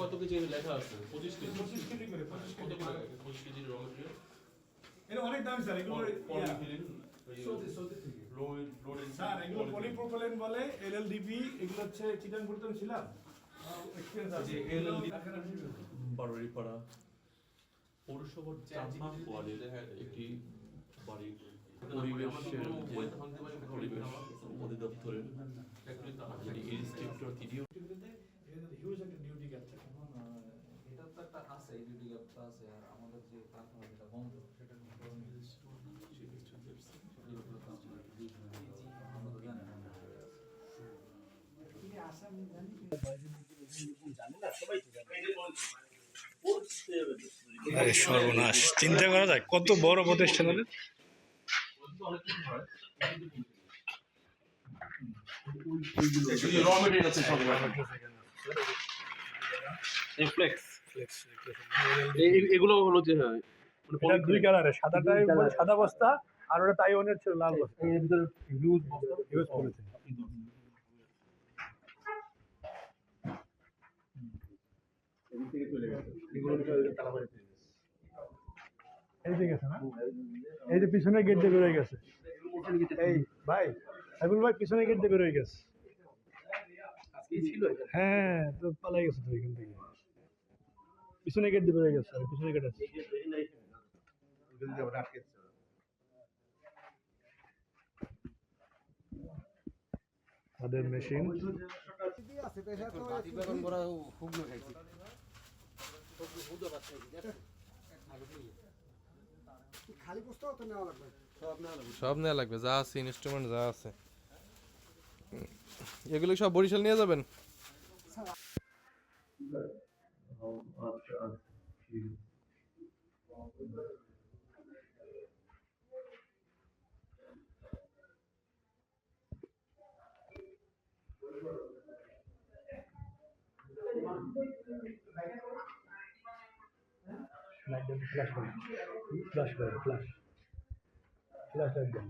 কত কেজি লেখা আছে? 25 কেজি। 25 কেজি করে, 25 কত কেজি। করে 25 কেজির র মেটেরিয়াল? এটা অনেক দাম স্যার, এগুলো পলিথিলিন, সৌদি থেকে। লোড স্যার এগুলো পলিপ্রোপিলেন বলে, এলএলডিপি, এগুলো হচ্ছে চিটানপুরে তো ছিলাম, এক্সপিরিয়েন্স আছে। বাড়িপাড়া পৌরসভার চাম্মা ওয়ার্ডের একটি বাড়ির পরিবেশের যে পরিবেশ অধিদপ্তরের যিনি ইন্সপেক্টর তিনিও হিউজ একটা ডিউটি গ্যাপ থাকে। এটা তো একটা আছে, এই ডিউটি গ্যাপটা আছে, আর আমাদের যে কারখানা যেটা বন্ধ সেটা আমরা তো জানি না। আরে সর্বনাশ, চিন্তা করা যায় কত বড় প্রতিষ্ঠান ওদের। র মেটেরিয়াল আছে সব ফ্লেক্স এগুলো হলো যে হ্যাঁ এটা দুই কালারের, সাদাটাই বলে সাদা বস্তা, আর ওটা তাইওয়ানের ছিল লাল বস্তা। হিউজ বস্তা ইউজ করেছে। এই যে গেছে না, এই যে পিছনের গেট দিয়ে বেরোয় গেছে। এই ভাই সাইবুল ভাই পিছনের গেট দিয়ে বেরোয় গেছে। হ্যাঁ তো পালাই গেছে তো এখান থেকে, পিছনে গেট দিয়ে বেরোয় গেছে, পিছনে গেট আছে। তাদের মেশিন সব নেওয়া লাগবে, যা আছে ইনস্ট্রুমেন্ট যা আছে এগুলো সব বরিশাল নিয়ে যাবেন। ফ্ল্যাশ করে, ফ্ল্যাশ করে, ফ্ল্যাশ ফ্ল্যাশ লাইট দেন।